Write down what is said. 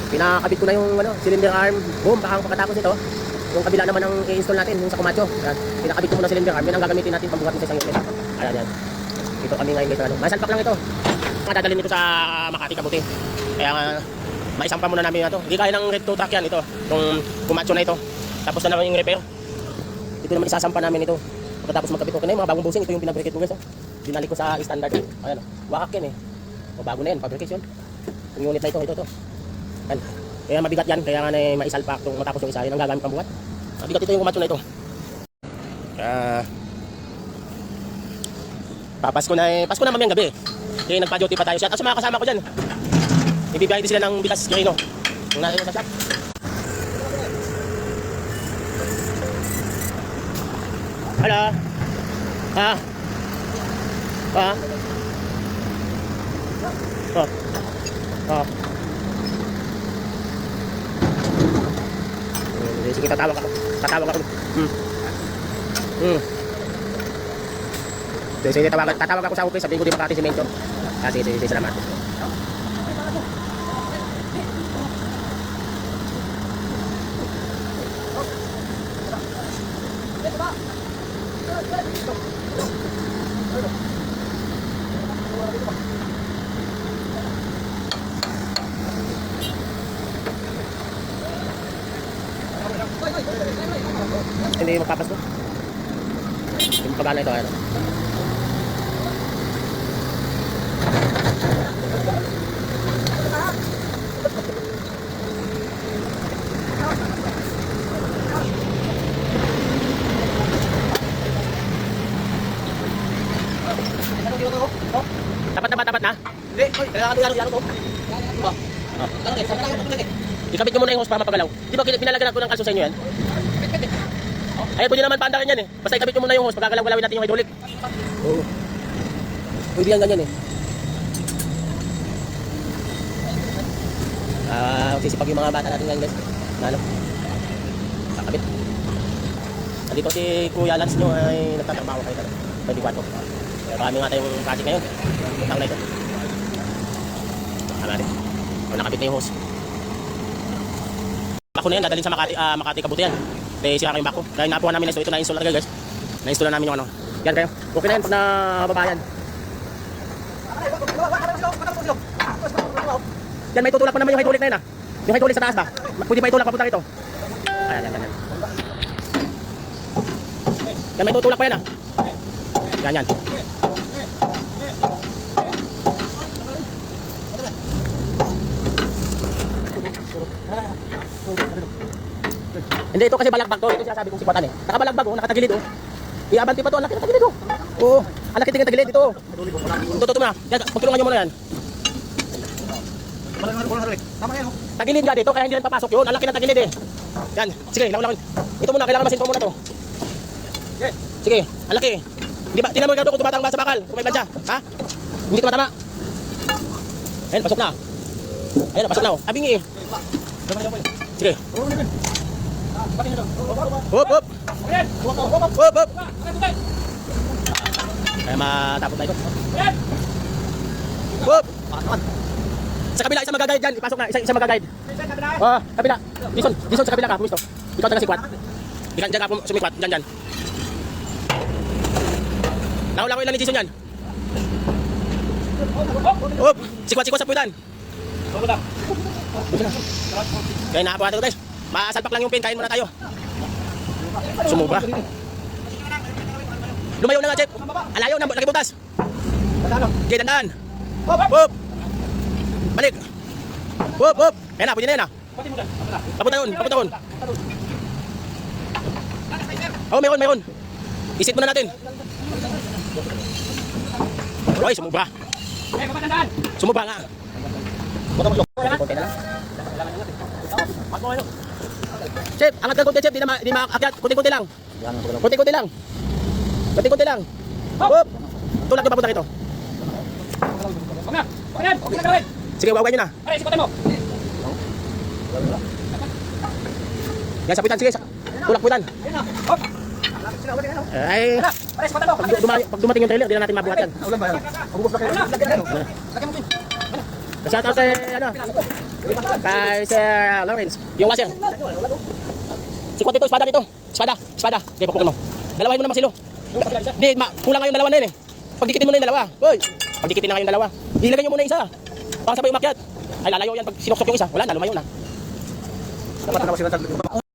Pinakabit ko na yung cylinder arm boom. Baka pagkatapos nito, yung kabila naman ang i-install natin, yung sa Komatsu. Yan. Pinakabit ko muna cylinder arm. Yan ang gagamitin natin pambuhat sa isang unit. Ayan. Ito kami ngayon guys. Masalpak lang ito. Dadalhin nito sa Makati Kabuti. Kaya maisampa muna namin ito. Hindi kaya ng red tow truck yan ito. Yung Komatsu na ito. Tapos na naman yung repair. Ito naman isasampa namin ito. Pagkatapos magkabit ko. Kaya yung mga bagong busing, ito yung pinag-bracket ko guys. Dinalik ko sa standard. Ayan. Wakak yan O bago na yan. Fabrication. Yung unit na ito. Yan. Kaya mabigat yan. Kaya nga maisalpak itong matapos yung isa. Yan ang gagamit pang buhat. Mabigat ito yung Komatsu na ito. Pasko na mamayang gabi. Kaya nagpa-duty pa tayo siya. At sa mga kasama ko dyan, ibibigay din sila ng bigas Kirino. Kung natin sa shop. Hala. Ha? Ha? Oh. Sige, tatawag ako. Sige, tatawag ako sa office. Sabihin ko di Makati Semento. Sige, salamat. Hindi magpapas ko. Yung pagana ito, ano? Tapat na? Hindi, kailangan ko. Ikabit nyo muna yung hose para mapagalaw. Di ba pinalagyan ko ng kalso sa inyo yan? Ay, pwede naman paandarin yan Basta ikabit nyo muna yung hose, pagkagalaw-galawin natin yung hydraulic. Oo. Pwede yan ganyan Sisipag yung mga bata natin ngayon guys. Kakabit. Nandito si Kuya Lance nyo ay nagtatrabaho kayo 24. Kaya marami nga tayong project ngayon. Utang na ito. Tama rin. Nakabit na yung hose. Bako na yan, dadalhin sa Makati Kabuti yan. Kaya sira kayong bako. Dahil napuha namin na ito na-install na guys. Na-install na namin yung Yan kayo. Okay na yan pag nababayan. Yan, may tutulak pa naman yung hydraulic na yan Yung hydraulic sa taas ba? Pwede pa itulak papunta rito. Ayan. Yan, may tutulak pa yan Yan. Hindi, ito kasi balagbag to. Ito sinasabi kong sipatan Nakabalagbag nakatagilid Iabanti pa to, ang laki ng tagilid Oo, ang laki ng tagilid ito. Ito mo na. Yan, pagtulungan nyo muna yan. Tagilid nga dito, kaya hindi rin papasok yun. Ang laki ng tagilid Yan, sige, lawan. Ito muna, kailangan masinto muna to. Sige, ang laki. Hindi ba, tinan mo ikaw kung tumatang ba sa bakal? Kung may plancha, ha? Hindi tumatama. Ayan, pasok na. Ayan, pasok na Abingi Sige. Hop. Kaya matapos na ito. Hop. Sa kabila, isa mag-guide dyan. Ipasok na, isa mag-guide. Kabila. Dison sa kabila ka, pumisto. Ikaw taga sikwat. Dyan ka sumikwat, dyan. Langoy lang ni Jason yan. Hop. Sikwat sa puwitan. Kaya nakapuha tayo guys. Masalpak lang yung pin, kain muna tayo. Sumubra. Lumayo na nga, Chef. Alayo na, nakibutas. Okay, dandan. Hop. Balik. Hop. Ayan na, pwede na yan Papunta yun. Mayroon. Isit muna natin. Uy, sumubra. Sumubra nga. Konti na lang. Chef, angat ka konti, Chef. Di na maakyat. Konti-konti lang. Konti-konti lang. Hop. Tulak ka papunta rito. Sige, wawain nyo na. Yan, sa puwitan. Sige, tulak puwitan. Ay, pag dumating yung trailer, di na natin mabuhat yan. Shout out kay, ano, kay Sir Lawrence. Yung washer. 52, espada dito. Espada. Okay, papukin mo. Dalawahin mo naman silo. Di, kulang nga yung dalawa na yun eh. Pagdikitin mo na yung dalawa. Hoy! Pagdikitin na nga yung dalawa. Ilagay nyo muna yung isa. Pang sabay umakyat. Ay, lalayo yan pag sinuksok yung isa. Wala na, lumayo na. Dapat na sila